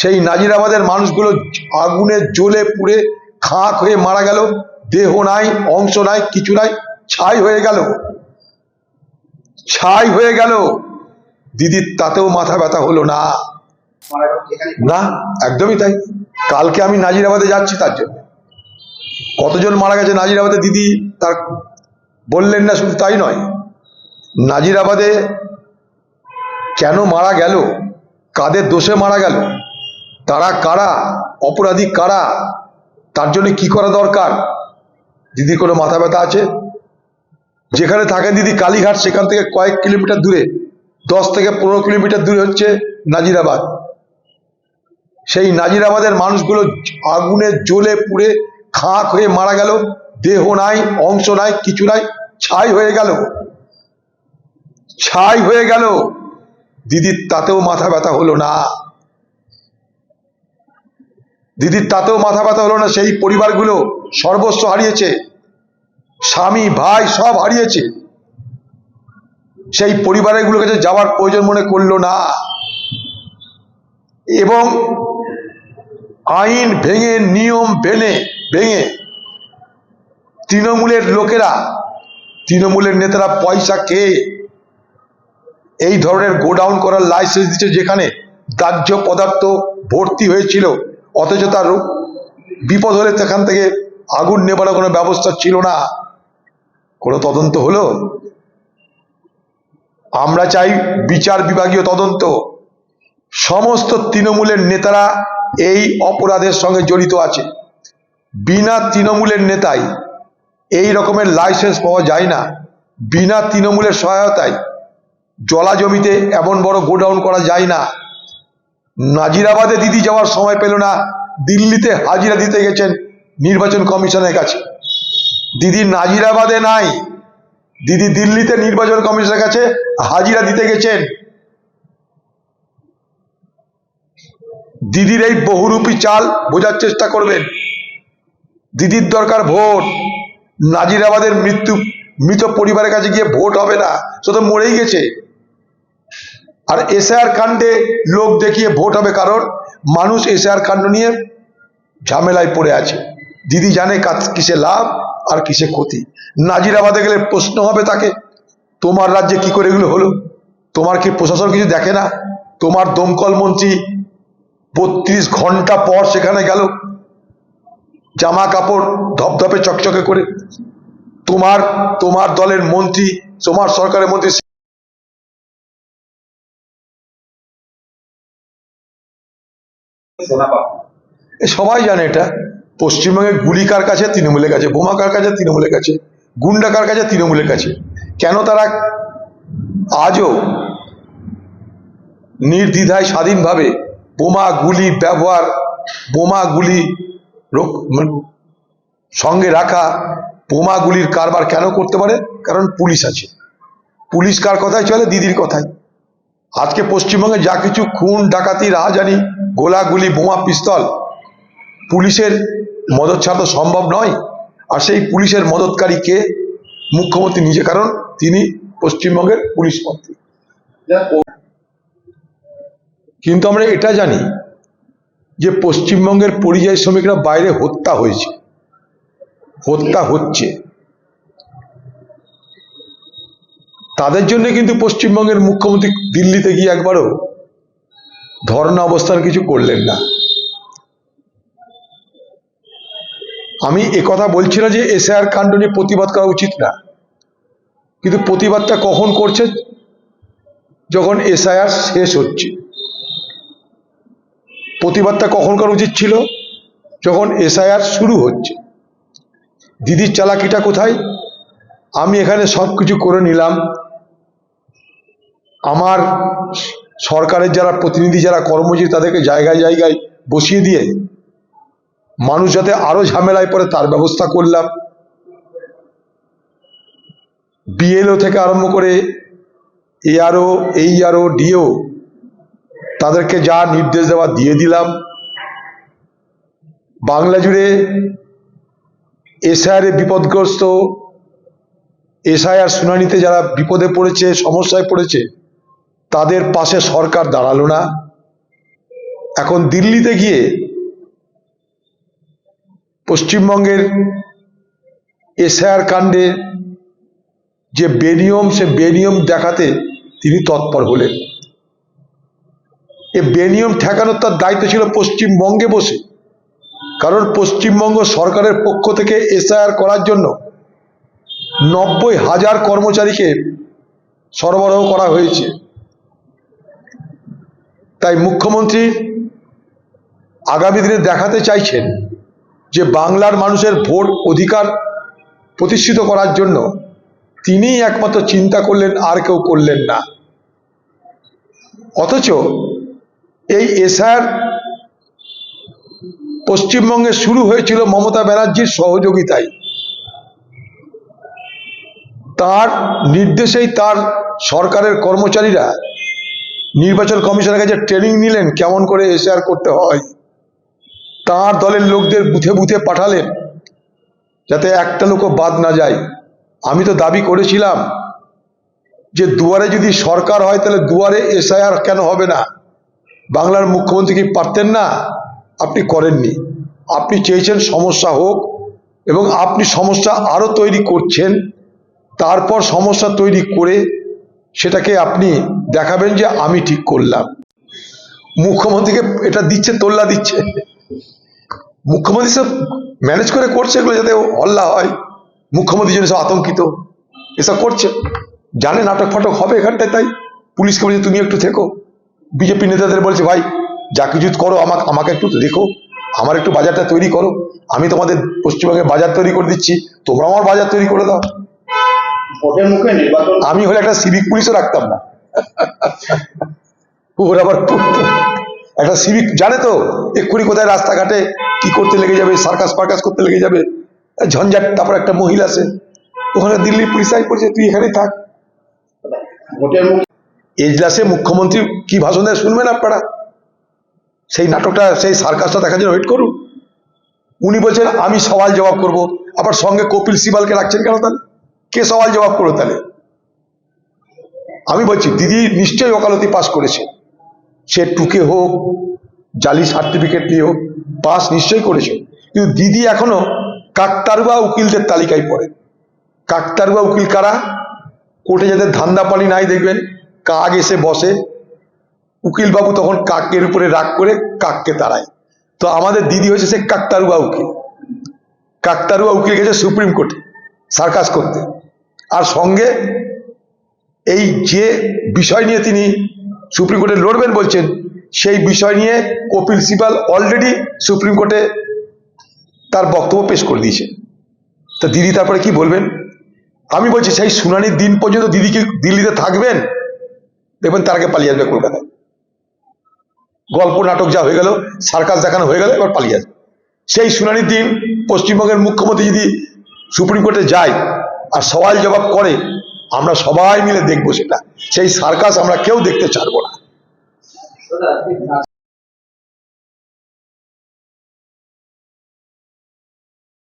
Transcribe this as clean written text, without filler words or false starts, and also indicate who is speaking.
Speaker 1: সেই নাজিরাবাদের মানুষগুলো আগুনে জ্বলে পুড়ে খাঁক হয়ে মারা গেল, দেহ নাই, অংশ নাই, কিছু নাই, ছাই হয়ে গেল, ছাই হয়ে গেল। দিদির তাতেও মাথা ব্যথা হলো না, না একদমই তাই। কালকে আমি নাজিরাবাদে যাচ্ছি, তার জন্য কতজন মারা গেছে নাজিরাবাদে দিদি তার বললেন না। শুধু তাই নয়, নাজিরাবাদে কেন মারা গেল, কাদের দোষে মারা গেল, তারা কারা, অপরাধী কারা, তার জন্য কি করা দরকার, দিদির কোনো মাথা ব্যথা আছে? যেখানে থাকে দিদি কালীঘাট, সেখান থেকে কয়েক কিলোমিটার দূরে, 10 থেকে 15 কিলোমিটার দূরে হচ্ছে নাজিরাবাদ। সেই নাজিরাবাদের মানুষগুলো আগুনে জ্বলে পুড়ে খাঁক হয়ে মারা গেল, দেহ নাই, অংশ নাই, কিছু নাই, ছাই হয়ে গেল, ছাই হয়ে গেল। দিদির তাতেও মাথা ব্যথা হলো না, দিদির তাতেও মাথা ব্যথা হলো না। সেই পরিবারগুলো সর্বস্ব হারিয়েছে, স্বামী ভাই সব হারিয়েছে, সেই পরিবারগুলোর কাছে যাওয়ার প্রয়োজন মনে করলো না। এবং আইন ভেঙে, নিয়ম ভেঙে তৃণমূলের লোকেরা, তৃণমূলের নেতারা পয়সা খেয়ে এই ধরনের গোডাউন করার লাইসেন্স দিচ্ছে, যেখানে দাহ্য পদার্থ ভর্তি হয়েছিল, অথচ তার বিপদ হলে সেখান থেকে আগুন নেবানোর কোনো ব্যবস্থা ছিল না। কোনো তদন্ত হলো? আমরা চাই বিচার বিভাগীয় তদন্ত। সমস্ত তৃণমূলের নেতারা এই অপরাধের সঙ্গে জড়িত আছে। বিনা তৃণমূলের নেতাই এই রকমের লাইসেন্স পাওয়া যায় না। বিনা তৃণমূলের সহায়তায় জলা জমিতে এমন বড় গোডাউন করা যায় না। নাজিরাবাদে দিদি যাওয়ার সময় পেল না, দিল্লিতে হাজিরা দিতে গেছেন নির্বাচন কমিশনের কাছে। দিদি নাজিরাবাদে নাই, দিদি দিল্লিতে নির্বাচন কমিশনের কাছে হাজিরা দিতে গেছেন। দিদির এই বহুরূপী চাল বোঝার চেষ্টা করবেন। দিদির দরকার ভোট। নাজিরাবাদের মৃত পরিবারের কাছে গিয়ে ভোট হবে না, শুধু মরেই গেছে। আর এসআইআর কাণ্ডে লোক দেখিয়ে ভোট হবে, কারণ মানুষ এসআইআর কাণ্ড নিয়ে ঝামেলায় পড়ে আছে। দিদি জানে কিসে লাভ আর কিসে ক্ষতি। নাজিরাবাদে গেলে প্রশ্ন হবে তাকে, তোমার রাজ্যে কি করে এগুলো হলো? তোমার কি প্রশাসন কিছু দেখে না? তোমার দমকল মন্ত্রী 32 ঘন্টা পর সেখানে গেল, জামা কাপড় ধপধপে চকচকে করে। তোমার দলের মন্ত্রী, তোমার সরকারের মন্ত্রী সবাই জানে এটা। পশ্চিমবঙ্গে গুলি কার কাছে? তৃণমূলের কাছে। বোমা কার কাছে? তৃণমূলের কাছে। গুন্ডা কার কাছে? তৃণমূলের কাছে। কেন তারা আজও নির্দ্বিধায় স্বাধীনভাবে বোমা গুলি ব্যবহার, বোমা গুলি সঙ্গে রাখা, বোমা গুলির কারবার কেন করতে পারে? কারণ পুলিশ আছে। পুলিশ কার কথায় চলে? দিদির কথায়। আজকে পশ্চিমবঙ্গে যা কিছু খুন, ডাকাতি, রাহাজানি, গোলাগুলি, বোমা, পিস্তল, পুলিশের মদত ছাড়া তো সম্ভব নয়। আর সেই পুলিশের মদতকারী কে? মুখ্যমন্ত্রী নিজে, কারণ তিনি পশ্চিমবঙ্গের পুলিশ মন্ত্রী। কিন্তু আমরা এটা জানি যে পশ্চিমবঙ্গের পরিযায়ী শ্রমিকরা বাইরে হত্যা হয়েছে, হত্যা হচ্ছে। তাদের জন্য কিন্তু পশ্চিমবঙ্গের মুখ্যমন্ত্রী দিল্লিতে গিয়ে একবারও ধর্ণা অবস্থান কিছু করলেন না। আমি একথা বলছি না যে এসআইআর কাণ্ড নিয়ে প্রতিবাদ করা উচিত না, কিন্তু প্রতিবাদটা কখন করছে? যখন এসআইআর শেষ হচ্ছে। প্রতিবাদটা কখন করা উচিত ছিল? যখন এসআইআর শুরু হচ্ছে। দিদির চালাকিটা কোথায়? আমি এখানে সব কিছু করে নিলাম, আমার সরকারের যারা প্রতিনিধি, যারা কর্মজীবী, তাদেরকে জায়গায় জায়গায় বসিয়ে দিয়ে মানুষ যাতে আরো ঝামেলায় পড়ে তার ব্যবস্থা করলাম। বিএলও থেকে আরম্ভ করে এআরও, এইআরও, ডিও, তাদেরকে যা নির্দেশ দেওয়া দিয়ে দিলাম। বাংলা জুড়ে এসআইআর বিপদগ্রস্ত, এসআইআর শুনানিতে যারা বিপদে পড়েছে, সমস্যায় পড়েছে, তাদের পাশে সরকার দাঁড়ালো না। এখন দিল্লিতে গিয়ে পশ্চিমবঙ্গের এসআইআর কাণ্ডে যে বেনিয়ম, সে বেনিয়ম দেখাতে তিনি তৎপর হলেন। এ বেনিয়ম ঠেকানোর তার দায়িত্ব ছিল পশ্চিমবঙ্গে বসে, কারণ পশ্চিমবঙ্গ সরকারের পক্ষ থেকে এসআইআর করার জন্য 90,000 কর্মচারীকে সরবরাহ করা হয়েছে। তাই মুখ্যমন্ত্রী আগামী দিনে দেখাতে চাইছেন যে বাংলার মানুষের ভোট অধিকার প্রতিষ্ঠিত করার জন্য তিনিই একমাত্র চিন্তা করলেন, আর কেউ করলেন না। অথচ এই এসআইআর পশ্চিমবঙ্গে শুরু হয়েছিল মমতা ব্যানার্জির সহযোগিতায়। তার নির্দেশেই তার সরকারের কর্মচারীরা নির্বাচন কমিশনের কাছে ট্রেনিং নিলেন কেমন করে এসআইআর করতে হয়। তার দলের লোকদের বুথে বুথে পাঠালেন যাতে একটা লোকও বাদ না যায়। আমি তো দাবি করেছিলাম যে দুয়ারে যদি সরকার হয় তাহলে দুয়ারে এসআইআর কেন হবে না? বাংলার মুখ্যমন্ত্রী কি পারতেন না? আপনি করেননি। আপনি চেয়েছেন সমস্যা হোক, এবং আপনি সমস্যা আরও তৈরি করছেন। তারপর সমস্যা তৈরি করে সেটাকে আপনি দেখাবেন যে আমি ঠিক করলাম। মুখ্যমন্ত্রীকে এটা দিচ্ছে, তোল্লা দিচ্ছে। মুখ্যমন্ত্রী সব ম্যানেজ করে করছে এগুলো যাতে হল্লা হয়, মুখ্যমন্ত্রী জন্য সব আতঙ্কিত, এসব করছে। জানে নাটক ফাটক হবে এখানটায়, তাই পুলিশকে বলছে তুমি একটু থেকো। বিজেপি নেতাদের বলছে ভাই যা কিছু করো আমাকে একটু দেখো, আমার একটু বাজারটা তৈরি করো, আমি তোমাদের পশ্চিমবঙ্গে বাজার তৈরি করে দিচ্ছি, তোমরা আমার বাজার তৈরি করে দাও। আমি হলে একটা সিভিক পুলিশও রাখতাম না। ওর আবার একটা সিভিক জানে তো এক্ষুনি কোথায় রাস্তাঘাটে কি করতে লেগে যাবে, সার্কাস ফার্কাস করতে লেগে যাবে, ঝঞ্ঝাট। তারপর একটা মহিলা আছে ওখানে দিল্লি পুলিশ আই করছে, তুই এখানেই থাক। এজলাসে মুখ্যমন্ত্রী কি ভাষণ দেয় শুনবেন আপনারা? সেই নাটকটা, সেই সার্কাসটা দেখার জন্য ওয়েট করুন। উনি বলছেন আমি সওয়াল জবাব করব, আবার সঙ্গে কপিল সিবালকে রাখছেন কেন? তাহলে কে সওয়াল জবাব করো? তাহলে আমি বলছি দিদি নিশ্চয়ই ওকালতি পাস করেছে, সে টুকে হোক জালি সার্টিফিকেট দিয়ে হোক, পাস নিশ্চয়ই করেছে। কিন্তু দিদি এখনো কাকতারুয়া উকিলদের তালিকায় পড়ে। কাকতারুয়া উকিল কারা? কোর্টে যাদের ধান্দা পানি নাই, দেখবেন কাক এসে বসে, উকিলবাবু তখন কাকের উপরে রাগ করে কাককে তাড়ায়। তো আমাদের দিদি হয়েছে সে কাকতারুয়া উকিল। কাকতারুয়া উকিল গেছে সুপ্রিম কোর্টে সার্কাস করতে, আর সঙ্গে এই যে বিষয় নিয়ে তিনি সুপ্রিম কোর্টে লড়বেন বলছেন, সেই বিষয় নিয়ে কপিল সিবাল অলরেডি সুপ্রিম কোর্টে তার বক্তব্য পেশ করে দিয়েছে। তা দিদি তারপরে কি বলবেন? আমি বলছি সেই শুনানির দিন পর্যন্ত দিদি কি দিল্লিতে থাকবেন? দেখবেন তার আগে পালিয়ে আসবে কলকাতায়। গল্প নাটক যা হয়ে গেল, সার্কাস দেখানো হয়ে গেল, এবার পালিয়ে আসবে। সেই শুনানির দিন পশ্চিমবঙ্গের মুখ্যমন্ত্রী যদি সুপ্রিম কোর্টে যায় আর সওয়াল জবাব করে, আমরা সবাই মিলে দেখবো সেটা। সেই সার্কাস আমরা কেউ দেখতে ছাড়বো না।